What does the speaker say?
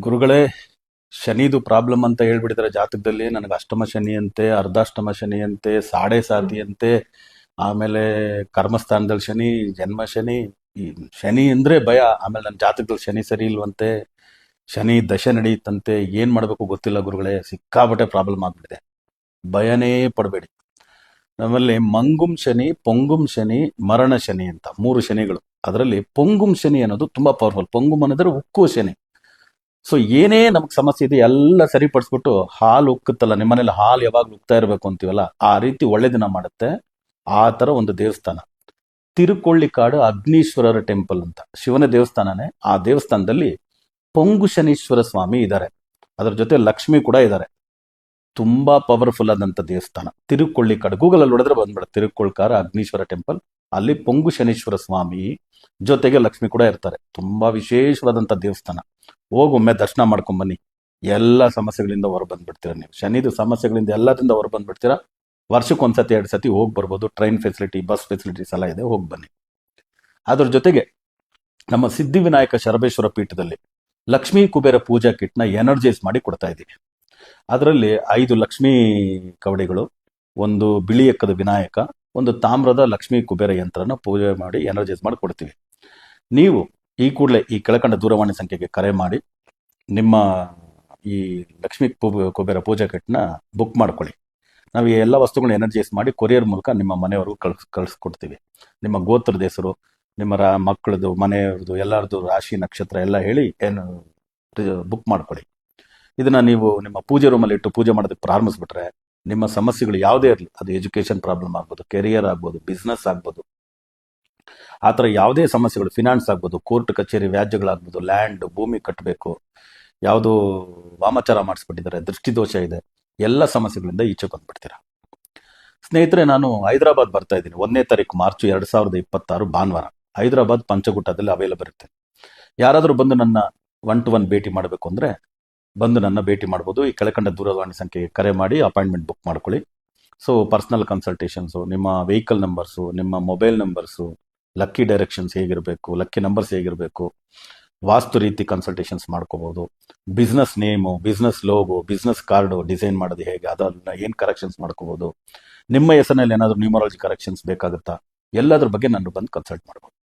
ಗುರುಗಳೇ, ಶನಿದು ಪ್ರಾಬ್ಲಮ್ ಅಂತ ಹೇಳ್ಬಿಟ್ಟಿದ್ದಾರೆ ಜಾತಕದಲ್ಲಿ. ನನಗೆ ಅಷ್ಟಮ ಶನಿ ಅಂತೆ, ಅರ್ಧಾಷ್ಟಮ ಶನಿ ಅಂತೆ, ಸಾಡೆ ಸಾತಿ ಅಂತೆ, ಆಮೇಲೆ ಕರ್ಮಸ್ಥಾನದಲ್ಲಿ ಶನಿ, ಜನ್ಮ ಶನಿ. ಈ ಶನಿ ಅಂದ್ರೆ ಭಯ. ಆಮೇಲೆ ನನ್ನ ಜಾತಕದಲ್ಲಿ ಶನಿ ಸರಿ ಇಲ್ವಂತೆ, ಶನಿ ದಶೆ ನಡೆಯುತ್ತಂತೆ. ಏನ್ ಮಾಡ್ಬೇಕು ಗೊತ್ತಿಲ್ಲ ಗುರುಗಳೇ, ಸಿಕ್ಕಾಪಟ್ಟೆ ಪ್ರಾಬ್ಲಮ್ ಆಗ್ಬಿಟ್ಟಿದೆ. ಭಯನೇ ಪಡಬೇಡಿ. ನಮ್ಮಲ್ಲಿ ಮಂಗುಂ ಶನಿ, ಪೊಂಗುಂ ಶನಿ, ಮರಣ ಶನಿ ಅಂತ ಮೂರು ಶನಿಗಳು. ಅದರಲ್ಲಿ ಪೊಂಗುಂ ಶನಿ ಅನ್ನೋದು ತುಂಬಾ ಪವರ್ಫುಲ್. ಪೊಂಗುಂ ಅನ್ನೋದ್ರೆ ಉಕ್ಕುವ ಶನಿ. ಸೊ ಏನೇ ನಮ್ಗೆ ಸಮಸ್ಯೆ ಇದೆ ಎಲ್ಲ ಸರಿಪಡಿಸ್ಬಿಟ್ಟು, ಹಾಲು ಉಕ್ಕುತ್ತಲ್ಲ, ನಿಮ್ಮನೇಲಿ ಹಾಲು ಯಾವಾಗ್ಲೂ ಉಕ್ತಾ ಇರಬೇಕು ಅಂತೀವಲ್ಲ, ಆ ರೀತಿ ಒಳ್ಳೆ ದಿನ ಮಾಡುತ್ತೆ. ಆ ತರ ಒಂದು ದೇವಸ್ಥಾನ ತಿರುಕೊಳ್ಳಿಕಾಡು ಅಗ್ನೀಶ್ವರರ ಟೆಂಪಲ್ ಅಂತ, ಶಿವನ ದೇವಸ್ಥಾನನೇ. ಆ ದೇವಸ್ಥಾನದಲ್ಲಿ ಪೊಂಗು ಶನೀಶ್ವರ ಸ್ವಾಮಿ ಇದ್ದಾರೆ, ಅದರ ಜೊತೆ ಲಕ್ಷ್ಮಿ ಕೂಡ ಇದ್ದಾರೆ. ತುಂಬಾ ಪವರ್ಫುಲ್ ಆದಂತ ದೇವಸ್ಥಾನ ತಿರುಕೊಳ್ಳಿಕಾಡು. ಗೂಗಲ್ ಅಲ್ಲಿ ನೋಡಿದ್ರೆ ಬಂದ್ಬಿಡ, ತಿರುಕೊಳ್ಕಾರ ಅಗ್ನೀಶ್ವರ ಟೆಂಪಲ್. ಅಲ್ಲಿ ಪೊಂಗು ಶನೀಶ್ವರ ಸ್ವಾಮಿ ಜೊತೆಗೆ ಲಕ್ಷ್ಮಿ ಕೂಡ ಇರ್ತಾರೆ. ತುಂಬಾ ವಿಶೇಷವಾದಂತ ದೇವಸ್ಥಾನ. ಹೋಗೊಮ್ಮೆ ದರ್ಶನ ಮಾಡ್ಕೊಂಡ್ ಬನ್ನಿ. ಎಲ್ಲ ಸಮಸ್ಯೆಗಳಿಂದ ಹೊರ ಬಂದ್ಬಿಡ್ತೀರಾ ನೀವು. ಶನಿದು ಸಮಸ್ಯೆಗಳಿಂದ ಎಲ್ಲದಿಂದ ಹೊರ ಬಂದ್ಬಿಡ್ತೀರಾ. ವರ್ಷಕ್ಕೆ ಒಂದ್ಸತಿ 2 ಸತಿ ಹೋಗಿ ಬರ್ಬೋದು. ಟ್ರೈನ್ ಫೆಸಿಲಿಟಿ, ಬಸ್ ಫೆಸಿಲಿಟೀಸ್ ಎಲ್ಲ ಇದೆ, ಹೋಗಿ ಬನ್ನಿ. ಅದ್ರ ಜೊತೆಗೆ ನಮ್ಮ ಸಿದ್ಧಿವಿನಾಯಕ ಶರಬೇಶ್ವರ ಪೀಠದಲ್ಲಿ ಲಕ್ಷ್ಮೀ ಕುಬೇರ ಪೂಜಾ ಕಿಟ್ನ ಎನರ್ಜೈಸ್ ಮಾಡಿ ಕೊಡ್ತಾ ಇದ್ದೀವಿ. ಅದರಲ್ಲಿ 5 ಲಕ್ಷ್ಮೀ ಕವಡಿಗಳು, ಒಂದು ಬಿಳಿ ಎಕ್ಕದ ವಿನಾಯಕ, ಒಂದು ತಾಮ್ರದ ಲಕ್ಷ್ಮೀ ಕುಬೇರ ಯಂತ್ರನ ಪೂಜೆ ಮಾಡಿ ಎನರ್ಜೈಸ್ ಮಾಡಿ ಕೊಡ್ತೀವಿ. ನೀವು ಈ ಕೂಡಲೇ ಈ ಕೆಳಕಂಡ ದೂರವಾಣಿ ಸಂಖ್ಯೆಗೆ ಕರೆ ಮಾಡಿ ನಿಮ್ಮ ಈ ಲಕ್ಷ್ಮೀ ಕುಬೇರ ಪೂಜಾ ಕಿಟ್ನ ಬುಕ್ ಮಾಡ್ಕೊಳ್ಳಿ. ನಾವು ಈ ಎಲ್ಲ ವಸ್ತುಗಳನ್ನ ಎನರ್ಜೈಸ್ ಮಾಡಿ ಕೊರಿಯರ್ ಮೂಲಕ ನಿಮ್ಮ ಮನೆಯವರೆಗೂ ಕಳಿಸ್ಕೊಡ್ತೀವಿ. ನಿಮ್ಮ ಗೋತ್ರದ ಹೆಸರು, ನಿಮ್ಮ ಮಕ್ಕಳದು, ಮನೆಯವ್ರದ್ದು, ಎಲ್ಲರದು ರಾಶಿ ನಕ್ಷತ್ರ ಎಲ್ಲ ಹೇಳಿ ಏನು ಬುಕ್ ಮಾಡ್ಕೊಳ್ಳಿ. ಇದನ್ನ ನೀವು ನಿಮ್ಮ ಪೂಜೆ ರೂಮಲ್ಲಿ ಇಟ್ಟು ಪೂಜೆ ಮಾಡೋದಕ್ಕೆ ಪ್ರಾರಂಭಿಸ್ಬಿಟ್ರೆ, ನಿಮ್ಮ ಸಮಸ್ಯೆಗಳು ಯಾವುದೇ ಇರಲಿ, ಅದು ಎಜುಕೇಶನ್ ಪ್ರಾಬ್ಲಮ್ ಆಗ್ಬೋದು, ಕೆರಿಯರ್ ಆಗ್ಬೋದು, ಬಿಸ್ನೆಸ್ ಆಗ್ಬೋದು, ಆ ಥರ ಯಾವುದೇ ಸಮಸ್ಯೆಗಳು, ಫಿನಾನ್ಸ್ ಆಗ್ಬೋದು, ಕೋರ್ಟ್ ಕಚೇರಿ ವ್ಯಾಜ್ಯಗಳಾಗ್ಬೋದು, ಲ್ಯಾಂಡ್ ಭೂಮಿ ಕಟ್ಟಬೇಕು, ಯಾವುದೋ ವಾಮಾಚಾರ ಮಾಡಿಸ್ಬಿಟ್ಟಿದ್ದಾರೆ, ದೃಷ್ಟಿದೋಷ ಇದೆ, ಎಲ್ಲ ಸಮಸ್ಯೆಗಳಿಂದ ಈಚೆ ಬಂದ್ಬಿಡ್ತೀರಾ. ಸ್ನೇಹಿತರೆ, ನಾನು ಹೈದರಾಬಾದ್ ಬರ್ತಾ ಇದ್ದೀನಿ 1ನೇ ತಾರೀಕು ಮಾರ್ಚ್ 2026 ಭಾನುವಾರ. ಹೈದರಾಬಾದ್ ಪಂಚಗುಟ್ಟದಲ್ಲಿ ಅವೈಲಬಲ್ ಇರುತ್ತೆ. ಯಾರಾದರೂ ಬಂದು ನನ್ನ 1-to-1 ಭೇಟಿ ಮಾಡಬೇಕು ಅಂದರೆ ಬಂದು ನನ್ನ ಭೇಟಿ ಮಾಡ್ಬೋದು. ಈ ಕೆಳಕಂಡ ದೂರವಾಣಿ ಸಂಖ್ಯೆಗೆ ಕರೆ ಮಾಡಿ ಅಪಾಯಿಂಟ್ಮೆಂಟ್ ಬುಕ್ ಮಾಡ್ಕೊಳ್ಳಿ. ಸೊ ಪರ್ಸನಲ್ ಕನ್ಸಲ್ಟೇಷನ್ಸು, ನಿಮ್ಮ ವೆಹಿಕಲ್ ನಂಬರ್ಸು, ನಿಮ್ಮ ಮೊಬೈಲ್ ನಂಬರ್ಸು, ಲಕ್ಕಿ ಡೈರೆಕ್ಷನ್ಸ್ ಹೇಗಿರಬೇಕು, ಲಕ್ಕಿ ನಂಬರ್ಸ್ ಹೇಗಿರಬೇಕು, ವಾಸ್ತು ರೀತಿ ಕನ್ಸಲ್ಟೇಷನ್ಸ್ ಮಾಡ್ಕೋಬಹುದು. Business name, business logo, business card design ಮಾಡೋದು ಹೇಗೆ, ಅದನ್ನ ಏನು ಕರೆಕ್ಷನ್ಸ್ ಮಾಡ್ಕೋಬಹುದು, ನಿಮ್ಮ ಹೆಸರಿನಲ್ಲಿ ಏನಾದರೂ ನ್ಯೂಮರಾಲಜಿ ಕರೆಕ್ಷನ್ಸ್ ಬೇಕಾಗುತ್ತಾ, ಎಲ್ಲದ್ರ ಬಗ್ಗೆ ನಾನು ಬಂದು ಕನ್ಸಲ್ಟ್ ಮಾಡ್ಬೋದು.